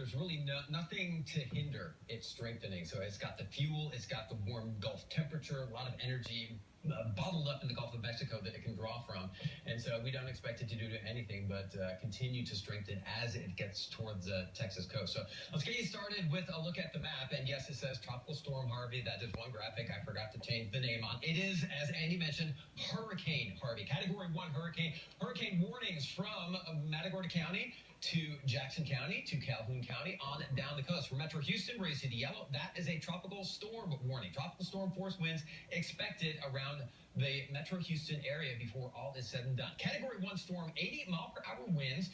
there's really nothing to hinder its strengthening. So it's got the fuel, it's got the warm Gulf temperature, a lot of energy bottled up in the Gulf of Mexico that it can draw from. And so we don't expect it to do anything but continue to strengthen as it gets towards the Texas coast. So let's get you started with a look at the map. And yes, it says Tropical Storm Harvey. That is one graphic I forgot to change the name on. It is, as Andy mentioned, Hurricane Harvey. Category 1 hurricane. Hurricane warnings from Matagorda County to Jackson County, to Calhoun County, on down the coast. For Metro Houston, where you see the yellow, that is a tropical storm warning. Tropical storm force winds expected around the Metro Houston area before all is said and done. Category 1 storm, 80-mile-per-hour winds.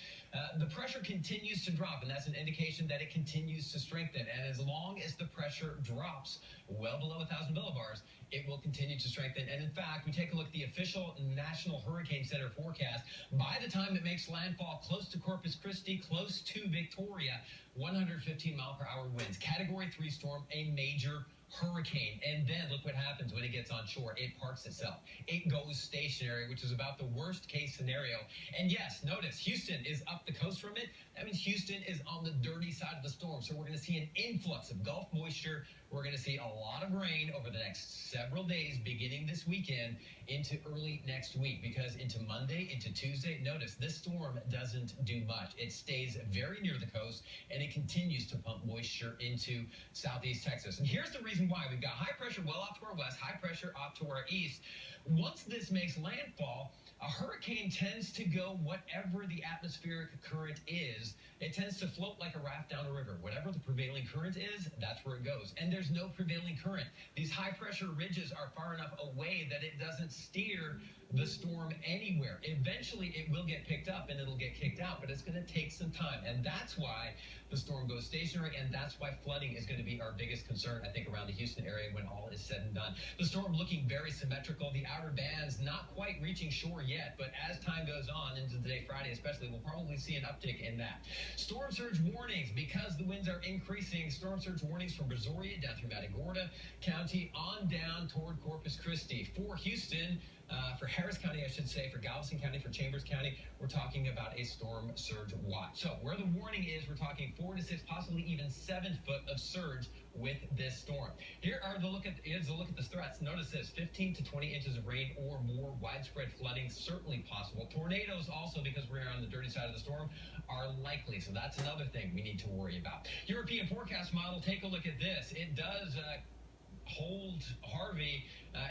The pressure continues to drop, and that's an indication that it continues to strengthen. And as long as the pressure drops well below 1,000 millibars, it will continue to strengthen. And in fact, we take a look at the official National Hurricane Center forecast. By the time it makes landfall close to Corpus Christi, close to Victoria, 115-mile-per-hour winds. Category 3 storm, a major hurricane. And then look what happens when it gets on shore. It parks itself. It goes stationary, which is about the worst case scenario. And yes, notice Houston is up the coast from it. That means Houston is on the dirty side of the storm. So we're going to see an influx of Gulf moisture. We're going to see a lot of rain over the next several days, beginning this weekend into early next week, because into Monday, into Tuesday, notice this storm doesn't do much. It stays very near the coast, and it continues to pump moisture into southeast Texas. And here's the reason why. We've got high pressure well off to our west, high pressure off to our east. Once this makes landfall, a hurricane tends to go whatever the atmospheric current is. It tends to float like a raft down a river. Whatever the prevailing current is, that's where it goes. And there's no prevailing current. These high-pressure ridges are far enough away that it doesn't steer the storm anywhere. Eventually, it will get picked up and it'll get kicked out, but it's going to take some time. And that's why the storm goes stationary, and that's why flooding is going to be our biggest concern, I think, around the Houston area when all is said and done. The storm looking very symmetrical. The outer bands not quite reaching shore yet, but as time goes on into the day Friday especially, we'll probably see an uptick in that. Storm surge warnings, because the winds are increasing. Storm surge warnings from Brazoria down through Matagorda County on down toward Corpus Christi. For Houston, for Harris County, I should say, for Galveston County, for Chambers County, we're talking about a storm surge watch. So where the warning is, we're talking 4 to 6, possibly even 7 foot of surge with this storm. Here are the look at the threats. Notice this: 15 to 20 inches of rain or more. Widespread flooding certainly possible. Tornadoes also, because we're on the dirty side of the storm, are likely. So that's another thing we need to worry about. European forecast model, take a look at this. It does hold Harvey.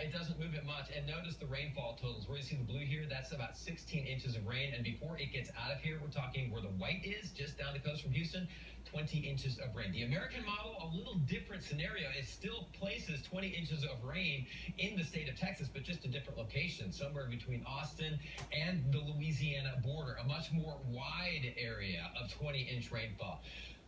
It doesn't move it much. And notice the rainfall totals. Where you see the blue here, that's about 16 inches of rain. And before it gets out of here, we're talking where the white is, just down the coast from Houston, 20 inches of rain. The American model, a little different scenario. It still places 20 inches of rain in the state of Texas, but just a different location, somewhere between Austin and the Louisiana border, a much more wide area of 20-inch rainfall.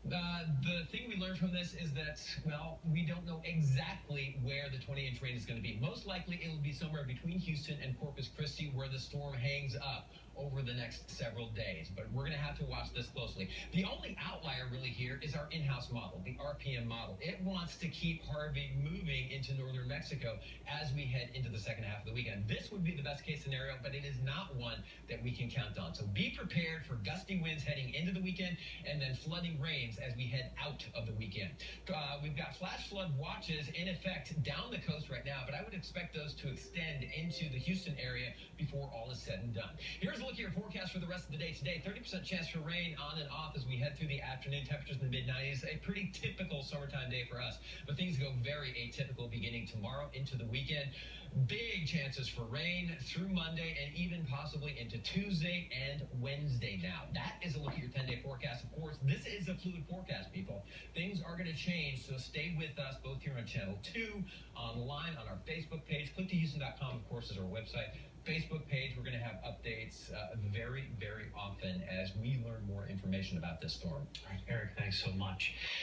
The thing we learned from this is that, well, we don't know exactly where the 20-inch rain is going to be. Most likely it will be somewhere between Houston and Corpus Christi, where the storm hangs up over the next several days. But we're going to have to watch this closely. The only outlier really here is our in-house model, the RPM model. It wants to keep Harvey moving into northern Mexico as we head into the second half of the weekend. This would be the best case scenario, but it is not one that we can count on. So be prepared for gusty winds heading into the weekend, and then flooding rains as we head out of the weekend. We've got flash flood watches in effect down the coast right now, but I would expect those to extend into the Houston area before all is said and done. Here's a look at your forecast for the rest of the day today. 30% chance for rain on and off as we head through the afternoon. Temperatures in the mid-90s. A pretty typical summertime day for us, but things go very atypical beginning tomorrow into the weekend. Big chances for rain through Monday and even possibly into Tuesday and Wednesday now. That is a look at your 10-day forecast. Of course, this is a fluid forecast, people. Things are going to change, so stay with us both here on Channel 2, online, on our Facebook page. ClickToHouston.com, of course, is our website. Facebook page, we're going to have updates very, very often as we learn more information about this storm. All right, Eric, thanks so much.